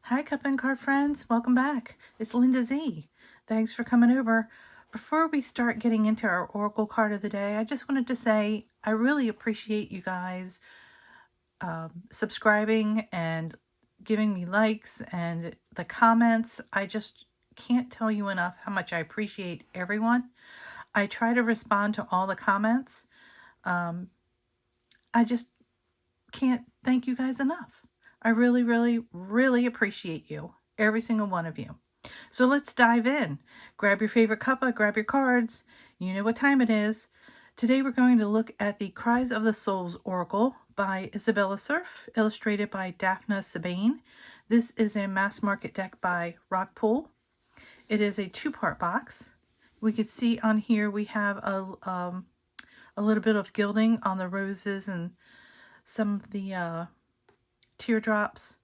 Hi, Cuppa and Card friends. Welcome back. It's Linda Z. Thanks for coming over. Before we start getting into our Oracle card of the day, I just wanted to say I really appreciate you guys subscribing and giving me likes and the comments. I just can't tell you enough how much I appreciate everyone. I try to respond to all the comments. I just can't thank you guys enough. I really, really, really appreciate you, every single one of you. So let's dive in. Grab your favorite cuppa, grab your cards. You know what time it is. Today we're going to look at the Cries of the Souls Oracle by Isabella Surf, illustrated by Daphne Sabine. This is a mass market deck by Rockpool. It is a two-part box. We can see on here we have a little bit of gilding on the roses and some of the teardrops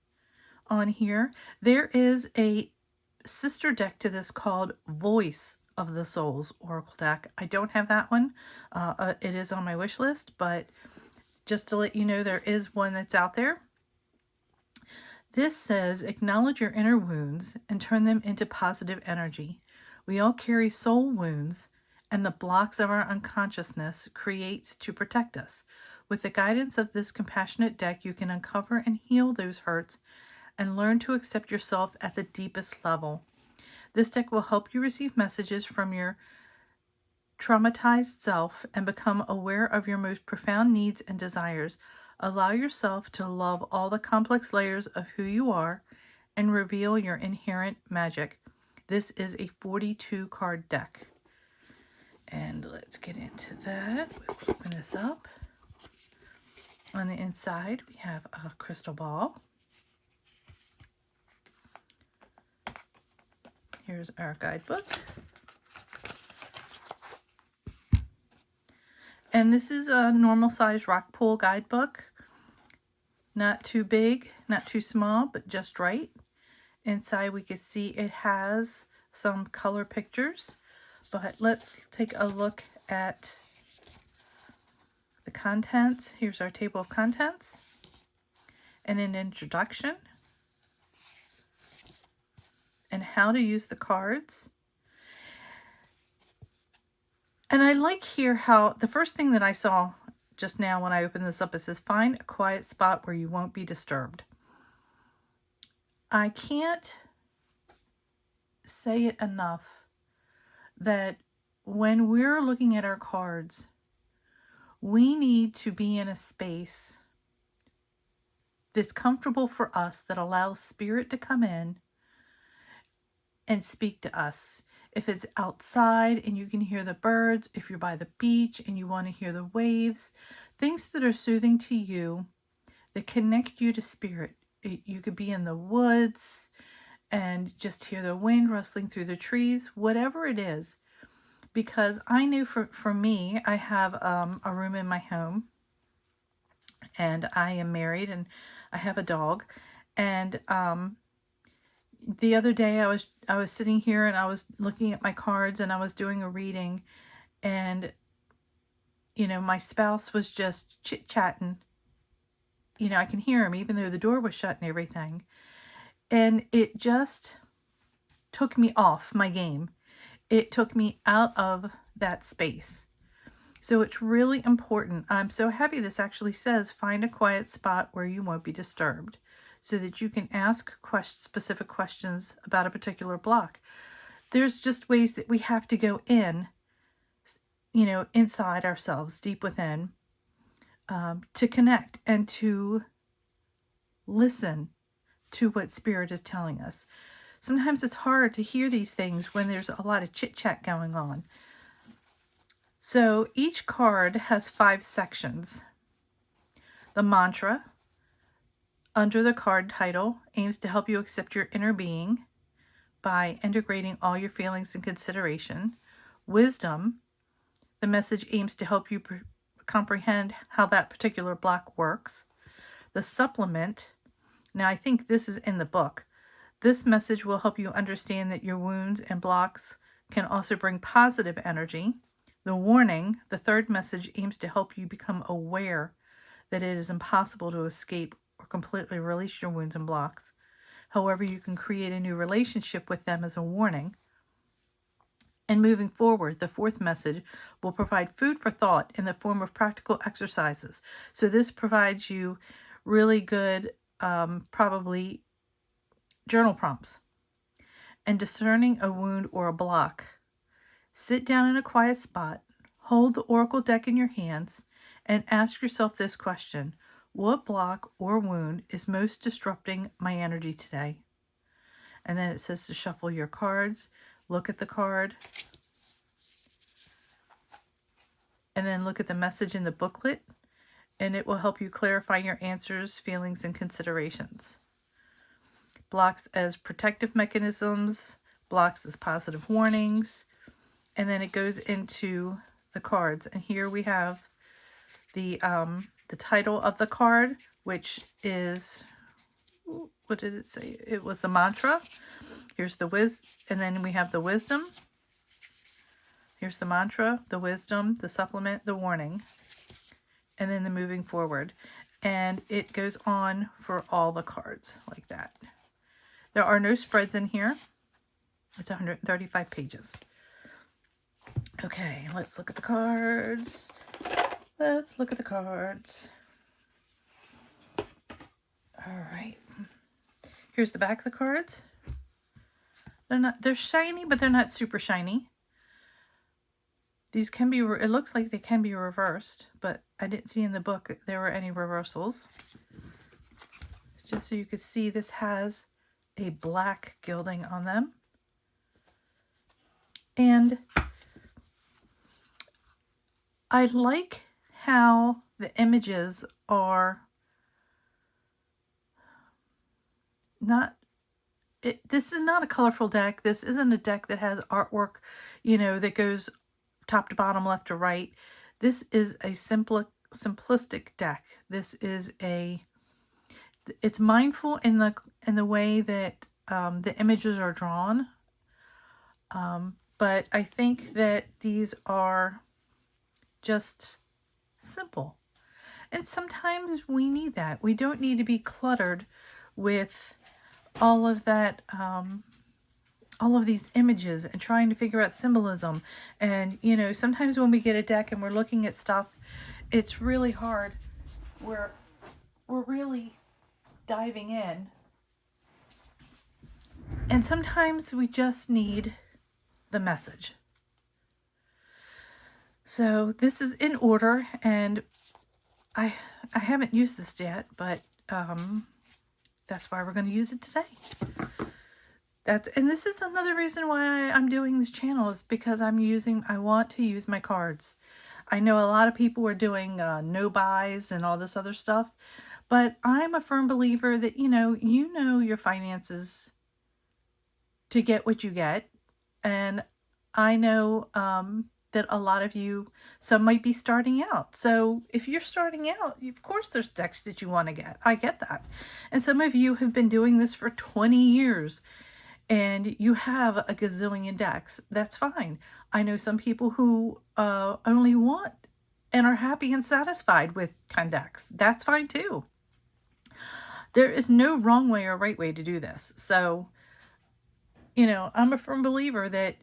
on here. There is a sister deck to this called Voice of the Souls Oracle deck. I don't have that one. It is on my wish list, but just to let you know, there is one that's out there. This says, acknowledge your inner wounds and turn them into positive energy. We all carry soul wounds, and the blocks of our unconsciousness creates to protect us. With the guidance of this compassionate deck, you can uncover and heal those hurts and learn to accept yourself at the deepest level. This deck will help you receive messages from your traumatized self and become aware of your most profound needs and desires. Allow yourself to love all the complex layers of who you are and reveal your inherent magic. This is a 42 card deck. And let's get into that. We'll open this up. On the inside, we have a crystal ball. Here's our guidebook. And this is a normal size Rockpool guidebook. Not too big, not too small, but just right. Inside we can see it has some color pictures. But let's take a look at the contents. Here's our table of contents and an introduction and how to use the cards. And I like here how the first thing that I saw just now when I opened this up, it says, find a quiet spot where you won't be disturbed. I can't say it enough that when we're looking at our cards, we need to be in a space that's comfortable for us, that allows spirit to come in and speak to us. If it's outside and you can hear the birds, if you're by the beach and you want to hear the waves, things that are soothing to you, that connect you to spirit. You could be in the woods and just hear the wind rustling through the trees, whatever it is. Because I knew for me, I have a room in my home and I am married and I have a dog. And the other day I was sitting here and I was looking at my cards and I was doing a reading, and you know, my spouse was just chit-chatting. You know, I can hear him even though the door was shut and everything. And it just took me off my game. It took me out of that space. So it's really important. I'm so happy this actually says, find a quiet spot where you won't be disturbed, so that you can ask specific questions about a particular block. There's just ways that we have to go in, you know, inside ourselves, deep within, to connect and to listen to what Spirit is telling us. Sometimes it's hard to hear these things when there's a lot of chit-chat going on. So each card has 5 sections. The mantra, under the card title, aims to help you accept your inner being by integrating all your feelings and consideration. Wisdom, the message aims to help you comprehend how that particular block works. The supplement, now I think this is in the book. This message will help you understand that your wounds and blocks can also bring positive energy. The warning, the third message, aims to help you become aware that it is impossible to escape or completely release your wounds and blocks. However, you can create a new relationship with them as a warning. And moving forward, the fourth message will provide food for thought in the form of practical exercises. So this provides you really good, probably journal prompts. And discerning a wound or a block. Sit down in a quiet spot, hold the oracle deck in your hands, and ask yourself this question: what block or wound is most disrupting my energy today? And then it says to shuffle your cards, look at the card, and then look at the message in the booklet, and it will help you clarify your answers, feelings, and considerations. Blocks as protective mechanisms, blocks as positive warnings, and then it goes into the cards. And here we have the title of the card, which is, what did it say? It was the mantra. Here's the and then we have the wisdom. Here's the mantra, the wisdom, the supplement, the warning, and then the moving forward. And it goes on for all the cards like that. There are no spreads in here. It's 135 pages. Okay, let's look at the cards. Let's look at the cards. All right. Here's the back of the cards. They're shiny, but they're not super shiny. These can be, it looks like they can be reversed, but I didn't see in the book there were any reversals. Just so you could see, this has a black gilding on them. And I like how the images are not, this is not a colorful deck. This isn't a deck that has artwork, that goes top to bottom, left to right. This is a simplistic deck. This is it's mindful in the way that the images are drawn. But I think that these are just simple. And sometimes we need that. We don't need to be cluttered with all of that, all of these images and trying to figure out symbolism. And, sometimes when we get a deck and we're looking at stuff, it's really hard. We're really diving in. And sometimes we just need the message. So this is in order, and I haven't used this yet, but that's why we're going to use it today. And this is another reason why I'm doing this channel, is because I want to use my cards. I know a lot of people are doing no buys and all this other stuff, but I'm a firm believer that, you know your finances to get what you get. And I know that a lot of you, some might be starting out. So if you're starting out, of course there's decks that you want to get. I get that. And some of you have been doing this for 20 years and you have a gazillion decks. That's fine. I know some people who only want and are happy and satisfied with 10 decks. That's fine too. There is no wrong way or right way to do this. So, I'm a firm believer that,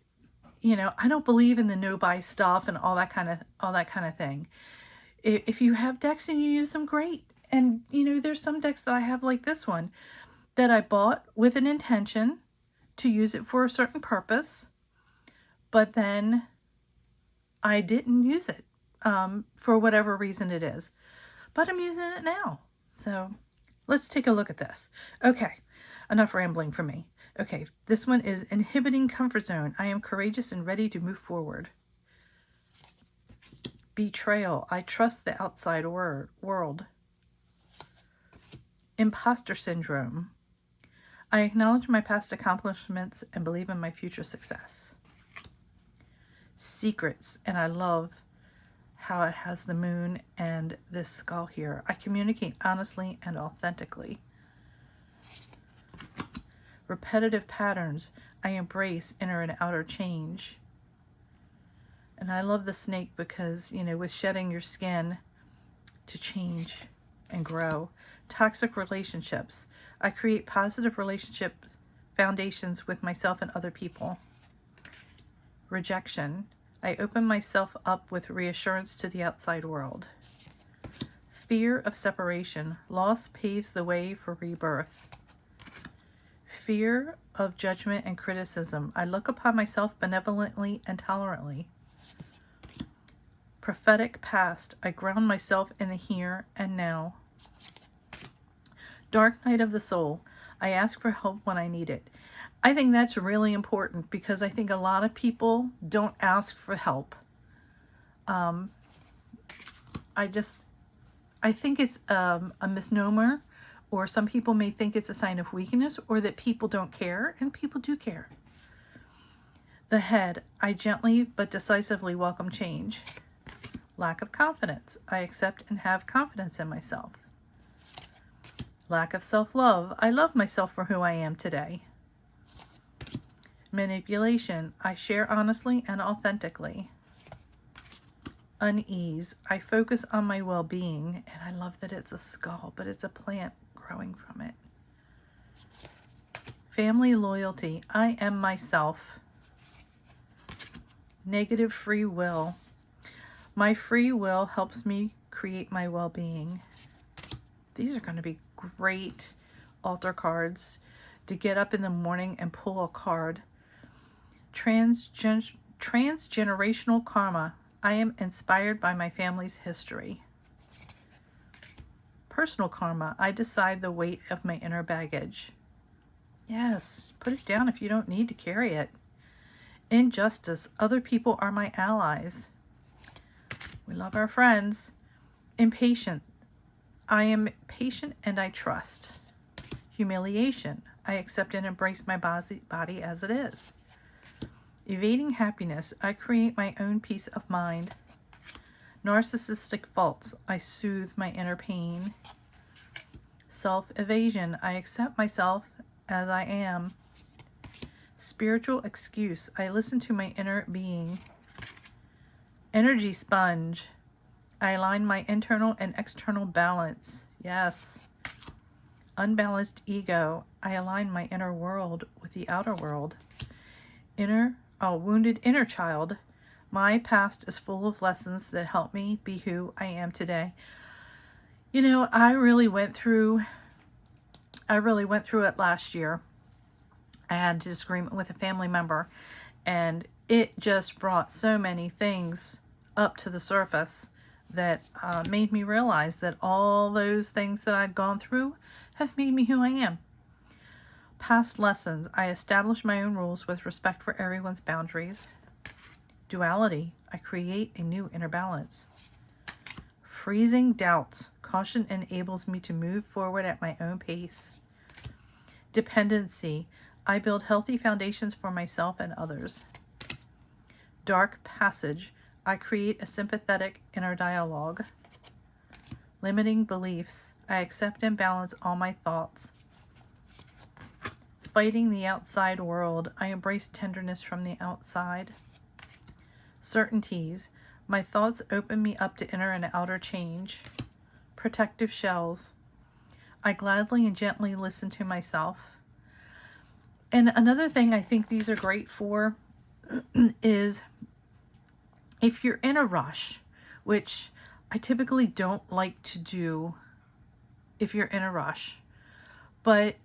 I don't believe in the no buy stuff and all that kind of thing. If you have decks and you use them, great. And, there's some decks that I have, like this one, that I bought with an intention to use it for a certain purpose, but then I didn't use it for whatever reason it is. But I'm using it now. So let's take a look at this. Okay, enough rambling from me. Okay, this one is inhibiting comfort zone. I am courageous and ready to move forward. Betrayal. I trust the outside world. Imposter syndrome. I acknowledge my past accomplishments and believe in my future success. Secrets. And I love how it has the moon and this skull here. I communicate honestly and authentically. Repetitive patterns. I embrace inner and outer change. And I love the snake because, with shedding your skin to change and grow. Toxic relationships. I create positive relationships, foundations with myself and other people. Rejection. I open myself up with reassurance to the outside world. Fear of separation. Loss paves the way for rebirth. Fear of judgment and criticism. I look upon myself benevolently and tolerantly. Prophetic past. I ground myself in the here and now. Dark night of the soul. I ask for help when I need it. I think that's really important because I think a lot of people don't ask for help. I think it's a misnomer, or some people may think it's a sign of weakness or that people don't care, and people do care. The head. I gently but decisively welcome change. Lack of confidence. I accept and have confidence in myself. Lack of self-love. I love myself for who I am today. Manipulation. I share honestly and authentically. Unease. I focus on my well-being, and I love that it's a skull, but it's a plant growing from it. Family loyalty. I am myself. Negative free will. My free will helps me create my well-being. These are going to be great altar cards to get up in the morning and pull a card. Transgenerational karma. I am inspired by my family's history. Personal karma. I decide the weight of my inner baggage. Yes, put it down if you don't need to carry it. Injustice. Other people are my allies. We love our friends. Impatient. I am patient and I trust. Humiliation. I accept and embrace my body as it is. Evading happiness. I create my own peace of mind. Narcissistic faults. I soothe my inner pain. Self-evasion. I accept myself as I am. Spiritual excuse. I listen to my inner being. Energy sponge. I align my internal and external balance. Yes. Unbalanced ego. I align my inner world with the outer world. Wounded inner child. My past is full of lessons that help me be who I am today. You know, I really went through it last year. I had a disagreement with a family member, and it just brought so many things up to the surface that made me realize that all those things that I'd gone through have made me who I am. Past lessons. I establish my own rules with respect for everyone's boundaries. Duality. I create a new inner balance. Freezing doubts. Caution enables me to move forward at my own pace. Dependency. I build healthy foundations for myself and others. Dark passage. I create a sympathetic inner dialogue. Limiting beliefs. I accept and balance all my thoughts. Fighting the outside world. I embrace tenderness from the outside. Certainties. My thoughts open me up to inner and outer change. Protective shells. I gladly and gently listen to myself. And another thing I think these are great for is if you're in a rush, which I typically don't like to do if you're in a rush. But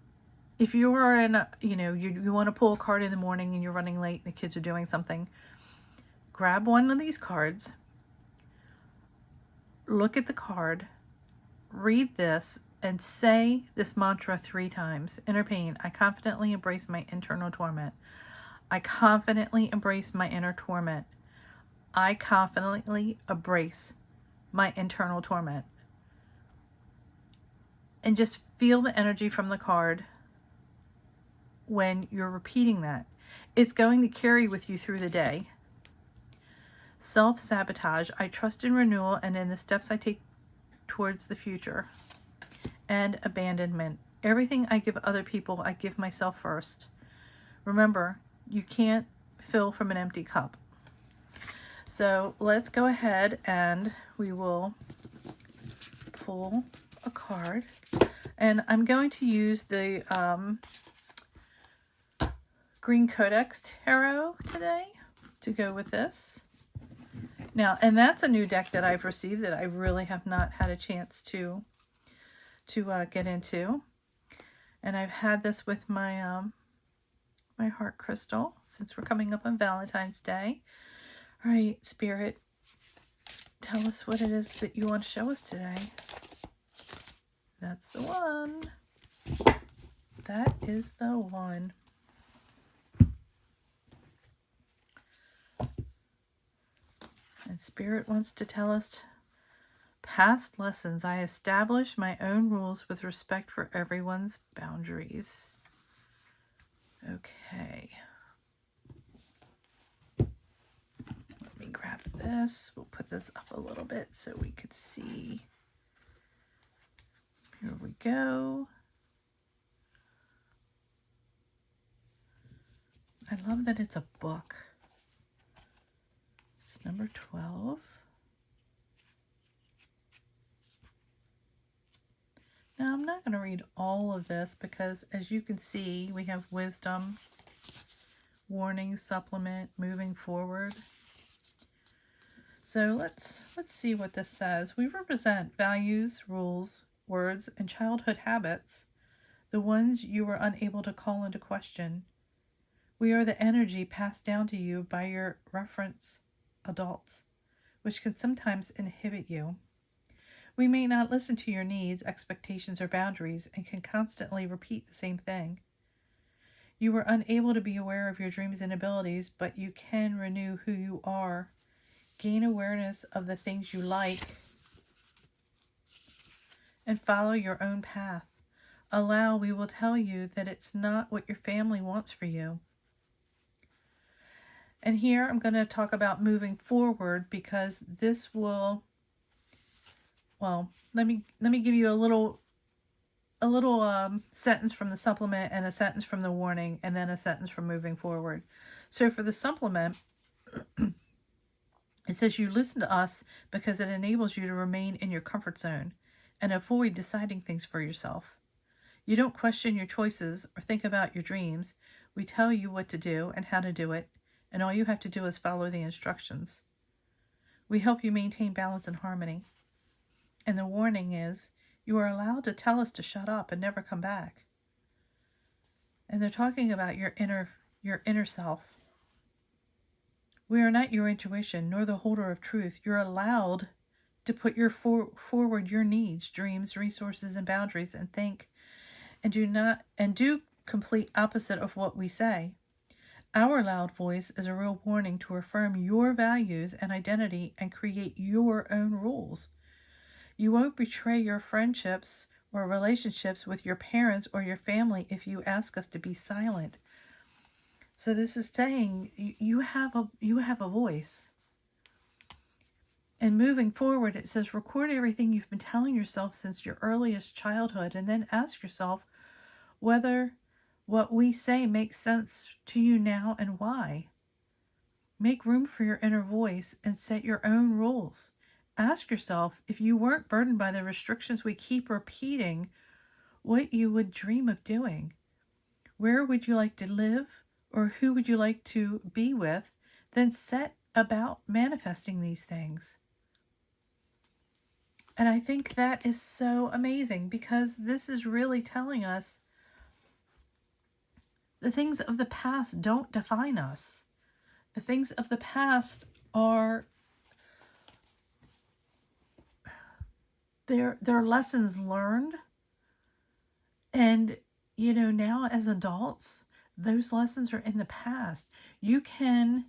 if you're in a, you want to pull a card in the morning and you're running late and the kids are doing something, grab one of these cards, look at the card, read this, and say this mantra 3 times. Inner pain. I confidently embrace my internal torment. I confidently embrace my inner torment. I confidently embrace my internal torment. And just feel the energy from the card when you're repeating that. It's going to carry with you through the day. Self-sabotage. I trust in renewal and in the steps I take towards the future. And abandonment. Everything I give other people, I give myself first. Remember, you can't fill from an empty cup. So let's go ahead and we will pull a card. And I'm going to use the Green Codex Tarot today to go with this. Now, and that's a new deck that I've received that I really have not had a chance to get into. And I've had this with my my heart crystal since we're coming up on Valentine's Day. All right, Spirit, tell us what it is that you want to show us today. That's the one. That is the one. And Spirit wants to tell us, past lessons. I establish my own rules with respect for everyone's boundaries. Okay. Let me grab this. We'll put this up a little bit so we could see. Here we go. I love that it's a book. It's number 12. Now, I'm not going to read all of this because, as you can see, we have wisdom, warning, supplement, moving forward. So let's see what this says. We represent values, rules, words, and childhood habits, the ones you were unable to call into question. We are the energy passed down to you by your reference adults, which can sometimes inhibit you. We may not listen to your needs, expectations, or boundaries and can constantly repeat the same thing. You were unable to be aware of your dreams and abilities, but you can renew who you are, gain awareness of the things you like, and follow your own path. Allow, we will tell you that it's not what your family wants for you. And here I'm going to talk about moving forward because this will, well, let me give you a little sentence from the supplement and a sentence from the warning and then a sentence from moving forward. So for the supplement, it says you listen to us because it enables you to remain in your comfort zone and avoid deciding things for yourself. You don't question your choices or think about your dreams. We tell you what to do and how to do it, and all you have to do is follow the instructions. We help you maintain balance and harmony. And the warning is, you are allowed to tell us to shut up and never come back. And they're talking about your inner self. We are not your intuition, nor the holder of truth. You're allowed to put forward your needs, dreams, resources, and boundaries, and think, and do complete opposite of what we say. Our loud voice is a real warning to affirm your values and identity and create your own rules. You won't betray your friendships or relationships with your parents or your family if you ask us to be silent. So this is saying you have a voice. And moving forward, it says record everything you've been telling yourself since your earliest childhood and then ask yourself whether what we say makes sense to you now and why. Make room for your inner voice and set your own rules. Ask yourself, if you weren't burdened by the restrictions we keep repeating, what you would dream of doing. Where would you like to live, or who would you like to be with? Then set about manifesting these things. And I think that is so amazing because this is really telling us the things of the past don't define us. The things of the past are they're lessons learned. And, now as adults, those lessons are in the past. You can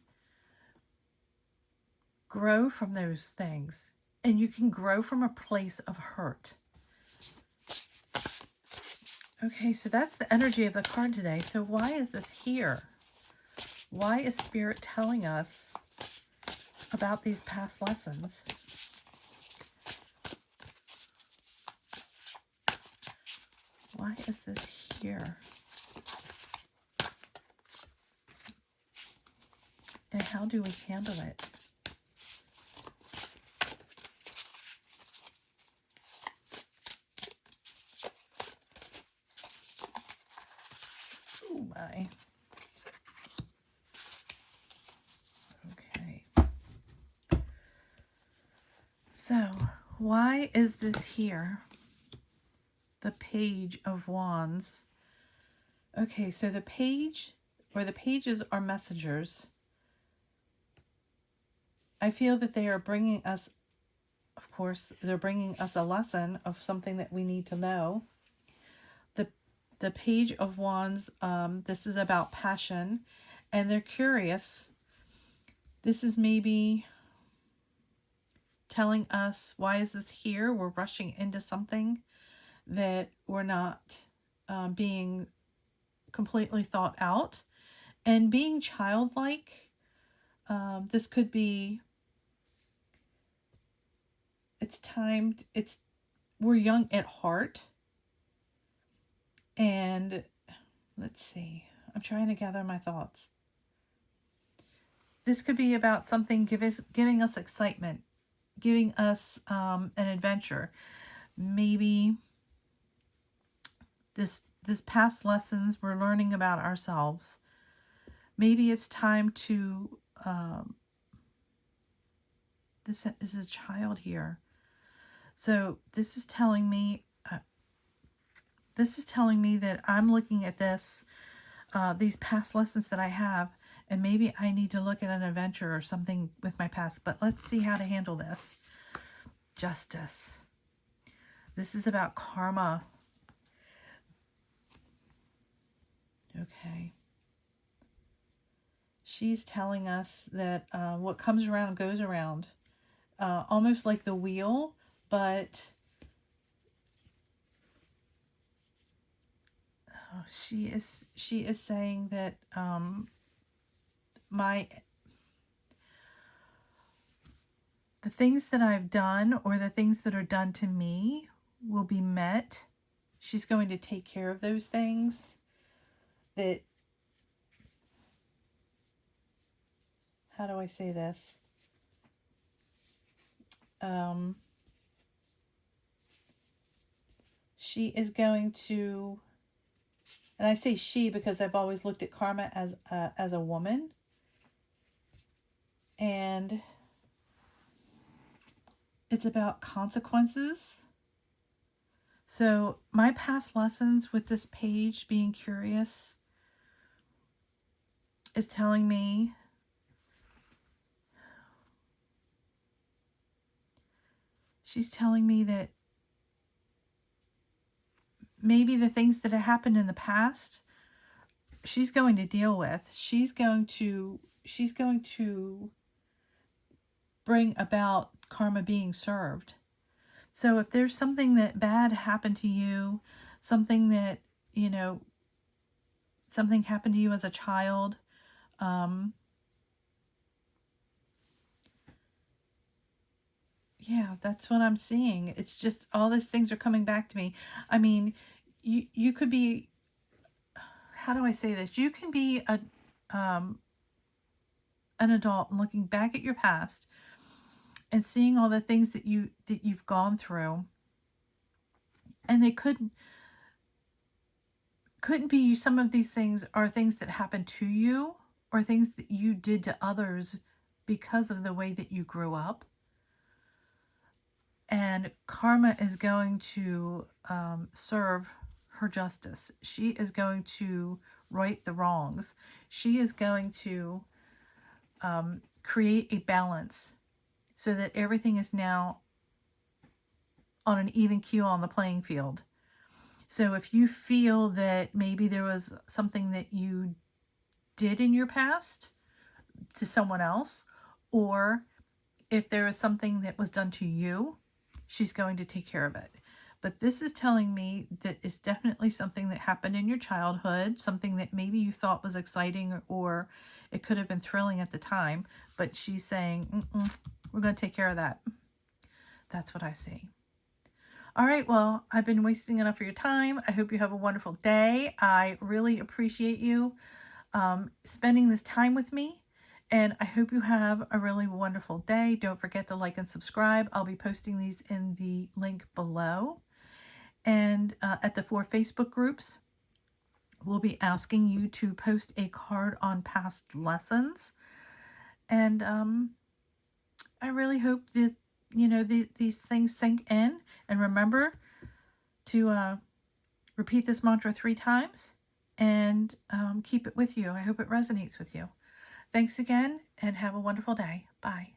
grow from those things, and you can grow from a place of hurt. Okay, so that's the energy of the card today. So why is this here? Why is Spirit telling us about these past lessons? Why is this here? And how do we handle it? So, why is this here? The Page of Wands. Okay, so the page, or the pages, are messengers. I feel that they are bringing us, of course, they're bringing us a lesson of something that we need to know. The Page of Wands, this is about passion, and they're curious. This is maybe telling us, why is this here? We're rushing into something that we're not being completely thought out. And being childlike, this could be, we're young at heart. And let's see, I'm trying to gather my thoughts. This could be about something giving us excitement, giving us an adventure. Maybe this past lessons we're learning about ourselves. Maybe it's time to, this is a child here. So this is telling me that I'm looking at this, these past lessons that I have, and maybe I need to look at an adventure or something with my past. But let's see how to handle this. Justice. This is about karma. Okay. She's telling us that what comes around goes around. Almost like the wheel, but she is saying that the things that I've done, or the things that are done to me, will be met. She's going to take care of those things. That, how do I say this? She is going to, and I say she because I've always looked at karma as a woman. And it's about consequences. So my past lessons with this page, being curious, is telling me she's telling me that maybe the things that have happened in the past, she's going to deal with. She's going to bring about karma being served. So if there's something that bad happened to you, something that, something happened to you as a child, yeah, that's what I'm seeing. It's just all these things are coming back to me. I mean, you could be, how do I say this? You can be an adult and looking back at your past and seeing all the things that you've gone through, and they couldn't be, some of these things are things that happened to you, or things that you did to others because of the way that you grew up. And karma is going to serve her justice. She is going to right the wrongs. She is going to create a balance so that everything is now on an even keel on the playing field. So if you feel that maybe there was something that you did in your past to someone else, or if there is something that was done to you, she's going to take care of it. But this is telling me that it's definitely something that happened in your childhood, something that maybe you thought was exciting, or it could have been thrilling at the time. But she's saying, we're going to take care of that. That's what I see. All right, well, I've been wasting enough of your time. I hope you have a wonderful day. I really appreciate you spending this time with me. And I hope you have a really wonderful day. Don't forget to like and subscribe. I'll be posting these in the link below. And at the 4 Facebook groups, we'll be asking you to post a card on past lessons. And I really hope that these things sink in, and remember to repeat this mantra 3 times and keep it with you. I hope it resonates with you. Thanks again, and have a wonderful day. Bye.